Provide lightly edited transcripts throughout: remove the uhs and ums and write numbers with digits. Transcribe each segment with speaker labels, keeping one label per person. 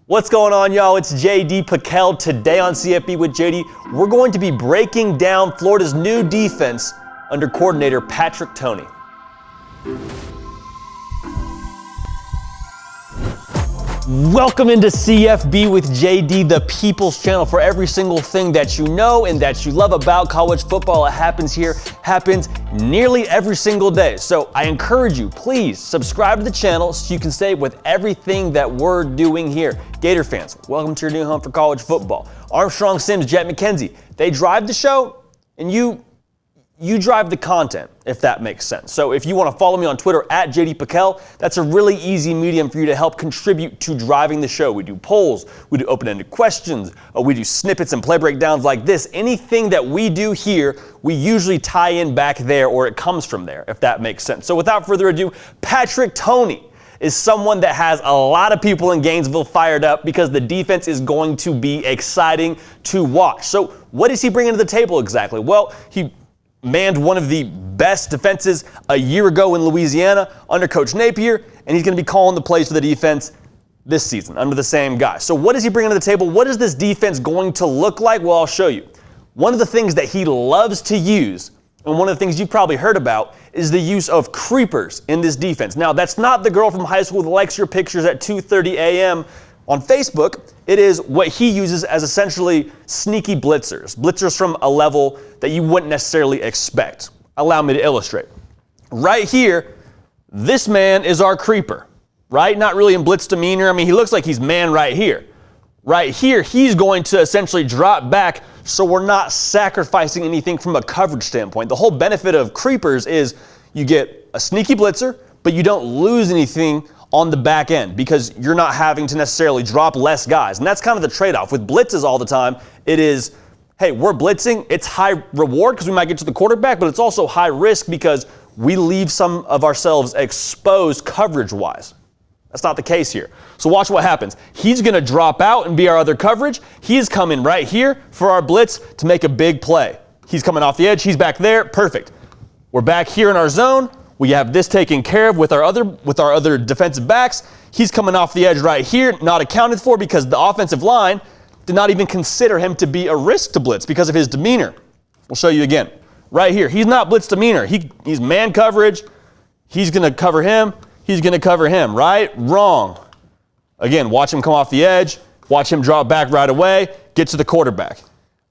Speaker 1: What's going on, y'all? It's JD Pickell. Today on CFB with JD, we're going to be breaking down Florida's new defense under coordinator Patrick Toney. Welcome into CFB with JD, the people's channel for every single thing that you know and that you love about college football. It happens here, happens nearly every single day. So I encourage you, please subscribe to the channel so you can stay with everything that we're doing here. Gator fans, welcome to your new home for college football. Armstrong, Sims, Jet McKenzie, they drive the show and you drive the content, if that makes sense. So if you want to follow me on Twitter at JD Pickell, that's a really easy medium for you to help contribute to driving the show. We do polls, we do open-ended questions, we do snippets and play breakdowns like this. Anything that we do here, we usually tie in back there, or it comes from there, if that makes sense. So without further ado, Patrick Toney is someone that has a lot of people in Gainesville fired up because the defense is going to be exciting to watch. So what is he bringing to the table exactly? Well, he manned one of the best defenses a year ago in Louisiana under Coach Napier, and he's going to be calling the plays for the defense this season under the same guy. So what is he bringing to the table? What is this defense going to look like? Well, I'll show you. One of the things that he loves to use, and one of the things you've probably heard about, is the use of creepers in this defense. Now, that's not the girl from high school that likes your pictures at 2:30 a.m. on Facebook. It is what he uses as essentially sneaky blitzers from a level that you wouldn't necessarily expect. Allow me to illustrate. Right here, this man is our creeper, right? Not really in blitz demeanor. I mean, he looks like he's man right here. Right here, he's going to essentially drop back so we're not sacrificing anything from a coverage standpoint. The whole benefit of creepers is you get a sneaky blitzer, but you don't lose anything on the back end because you're not having to necessarily drop less guys. And that's kind of the trade-off. With blitzes all the time, it is, hey, we're blitzing. It's high reward because we might get to the quarterback, but it's also high risk because we leave some of ourselves exposed coverage-wise. That's not the case here. So watch what happens. He's going to drop out and be our other coverage. He's coming right here for our blitz to make a big play. He's coming off the edge. He's back there. Perfect. We're back here in our zone. We have this taken care of with our other defensive backs. He's coming off the edge right here, not accounted for because the offensive line did not even consider him to be a risk to blitz because of his demeanor. We'll show you again. Right here, he's not blitz demeanor. He's man coverage. He's going to cover him. He's going to cover him, right? Wrong. Again, watch him come off the edge. Watch him drop back right away. Get to the quarterback.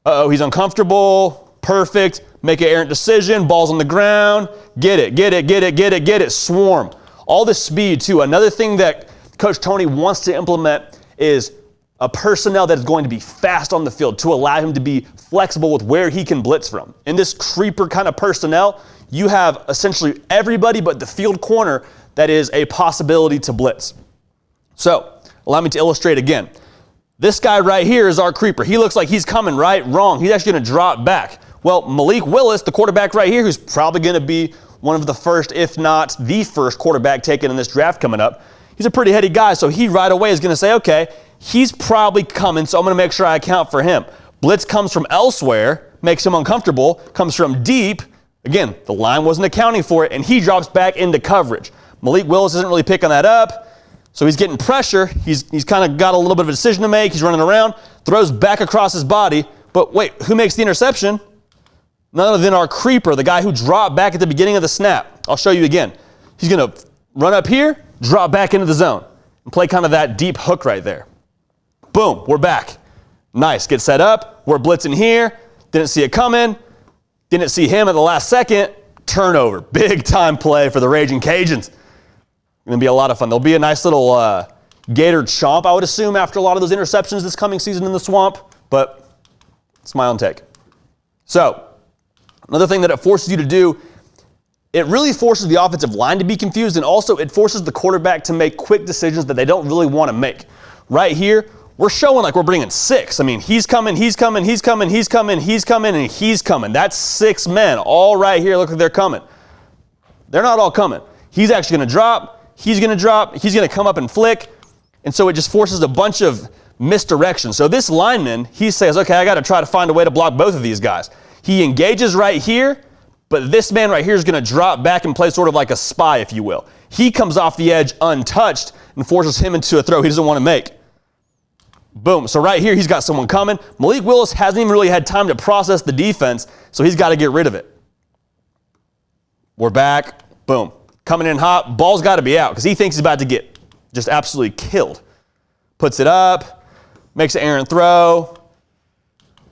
Speaker 1: Uh-oh, he's uncomfortable. Perfect. Make an errant decision. Ball's on the ground. Get it. Swarm. All this speed, too. Another thing that Coach Toney wants to implement is a personnel that is going to be fast on the field to allow him to be flexible with where he can blitz from. In this creeper kind of personnel, you have essentially everybody but the field corner that is a possibility to blitz. So, allow me to illustrate again. This guy right here is our creeper. He looks like he's coming, right? Wrong. He's actually going to drop back. Well, Malik Willis, the quarterback right here, who's probably going to be one of the first, if not the first quarterback taken in this draft coming up, he's a pretty heady guy, so he right away is going to say, okay, he's probably coming, so I'm going to make sure I account for him. Blitz comes from elsewhere, makes him uncomfortable, comes from deep. Again, the line wasn't accounting for it, and he drops back into coverage. Malik Willis isn't really picking that up, so he's getting pressure. He's kind of got a little bit of a decision to make. He's running around, throws back across his body, but wait, who makes the interception? None other than our creeper, the guy who dropped back at the beginning of the snap. I'll show you again. He's going to run up here, drop back into the zone, and play kind of that deep hook right there. Boom, we're back. Nice, get set up. We're blitzing here. Didn't see it coming. Didn't see him at the last second. Turnover. Big time play for the Raging Cajuns. Going to be a lot of fun. There'll be a nice little Gator chomp, I would assume, after a lot of those interceptions this coming season in the swamp, but it's my own take. So, another thing that it forces you to do, it really forces the offensive line to be confused, and also it forces the quarterback to make quick decisions that they don't really want to make. Right here, we're showing like we're bringing six. I mean, he's coming. That's 6 men all right here. Look like they're coming. They're not all coming. He's actually going to drop. He's going to come up and flick. And so it just forces a bunch of misdirection. So this lineman, he says, okay, I got to try to find a way to block both of these guys. He engages right here, but this man right here is going to drop back and play sort of like a spy, if you will. He comes off the edge untouched and forces him into a throw he doesn't want to make. Boom. So right here, he's got someone coming. Malik Willis hasn't even really had time to process the defense, so he's got to get rid of it. We're back. Boom. Coming in hot. Ball's got to be out because he thinks he's about to get just absolutely killed. Puts it up. Makes an errant throw.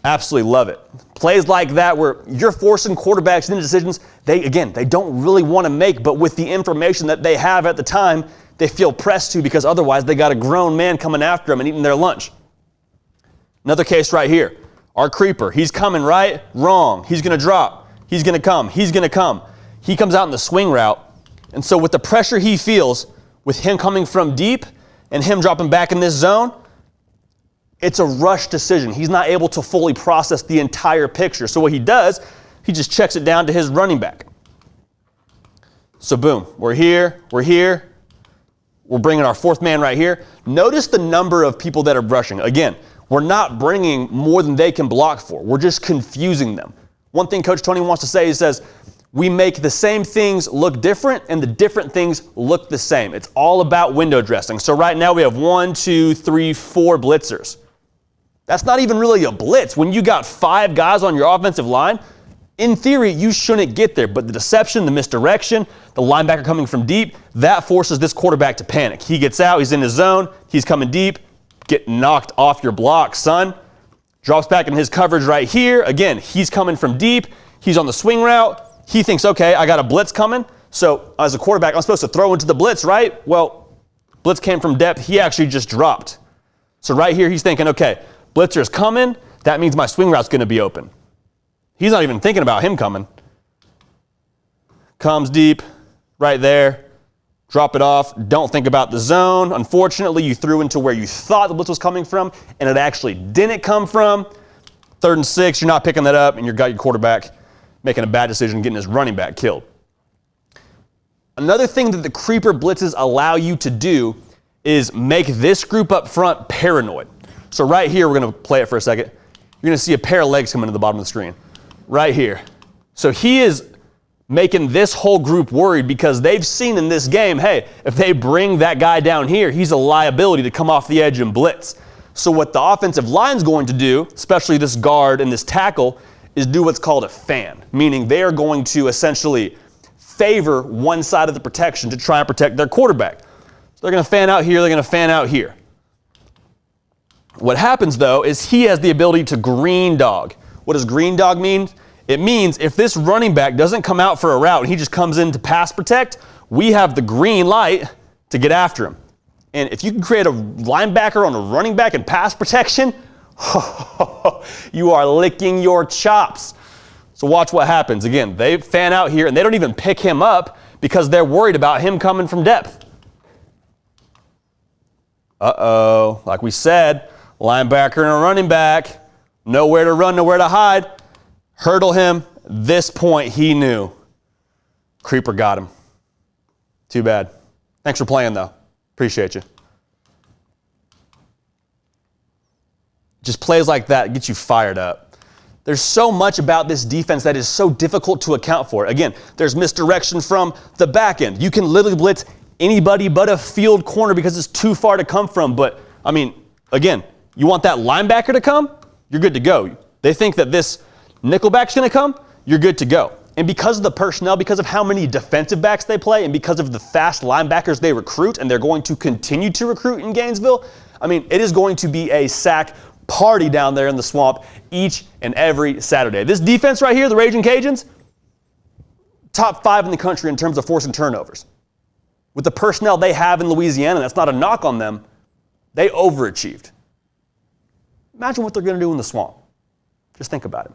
Speaker 1: Absolutely love it. Plays like that where you're forcing quarterbacks into decisions they don't really want to make, but with the information that they have at the time, they feel pressed to because otherwise they got a grown man coming after them and eating their lunch. Another case right here. Our creeper. He's coming right, wrong. He's going to drop. He's going to come. He's going to come. He comes out in the swing route. And so with the pressure he feels, with him coming from deep and him dropping back in this zone, it's a rush decision. He's not able to fully process the entire picture. So what he does, he just checks it down to his running back. So boom, we're here. We're bringing our fourth man right here. Notice the number of people that are rushing. Again, we're not bringing more than they can block for. We're just confusing them. One thing Coach Toney wants to say, he says, we make the same things look different and the different things look the same. It's all about window dressing. So right now we have 1, 2, 3, 4 blitzers. That's not even really a blitz. When you got 5 guys on your offensive line, in theory, you shouldn't get there. But the deception, the misdirection, the linebacker coming from deep, that forces this quarterback to panic. He gets out, he's in his zone, he's coming deep, get knocked off your block, son. Drops back in his coverage right here. Again, he's coming from deep, he's on the swing route. He thinks, okay, I got a blitz coming. So as a quarterback, I'm supposed to throw into the blitz, right? Well, blitz came from depth. He actually just dropped. So right here, he's thinking, okay, blitzer's coming. That means my swing route's going to be open. He's not even thinking about him coming. Comes deep, right there. Drop it off. Don't think about the zone. Unfortunately, you threw into where you thought the blitz was coming from, and it actually didn't come from. 3rd and 6, you're not picking that up, and you've got your quarterback making a bad decision, getting his running back killed. Another thing that the creeper blitzes allow you to do is make this group up front paranoid. So right here, we're going to play it for a second. You're going to see a pair of legs coming to the bottom of the screen. Right here. So he is making this whole group worried because they've seen in this game, hey, if they bring that guy down here, he's a liability to come off the edge and blitz. So what the offensive line's going to do, especially this guard and this tackle, is do what's called a fan, meaning they are going to essentially favor one side of the protection to try and protect their quarterback. So they're going to fan out here, they're going to fan out here. What happens, though, is he has the ability to green dog. What does green dog mean? It means if this running back doesn't come out for a route and he just comes in to pass protect, we have the green light to get after him. And if you can create a linebacker on a running back and pass protection, you are licking your chops. So watch what happens. Again, they fan out here and they don't even pick him up because they're worried about him coming from depth. Uh-oh. Like we said, linebacker and a running back, nowhere to run, nowhere to hide. Hurdle him. This point he knew. Creeper got him. Too bad. Thanks for playing, though. Appreciate you. Just plays like that get you fired up. There's so much about this defense that is so difficult to account for. Again, there's misdirection from the back end. You can literally blitz anybody but a field corner because it's too far to come from. But, I mean, again, you want that linebacker to come, you're good to go. They think that this nickelback's going to come, you're good to go. And because of the personnel, because of how many defensive backs they play, and because of the fast linebackers they recruit, and they're going to continue to recruit in Gainesville, I mean, it is going to be a sack party down there in the swamp each and every Saturday. This defense right here, the Raging Cajuns, top 5 in the country in terms of forcing turnovers. With the personnel they have in Louisiana, that's not a knock on them, they overachieved. Imagine what they're going to do in the swamp. Just think about it.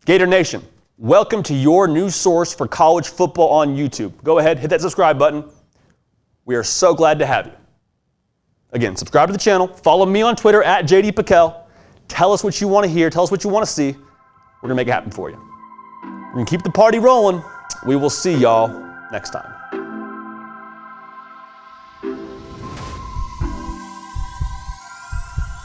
Speaker 1: Gator Nation, welcome to your new source for college football on YouTube. Go ahead, hit that subscribe button. We are so glad to have you. Again, subscribe to the channel. Follow me on Twitter at JD Piquel. Tell us what you want to hear. Tell us what you want to see. We're going to make it happen for you. We're going to keep the party rolling. We will see y'all next time.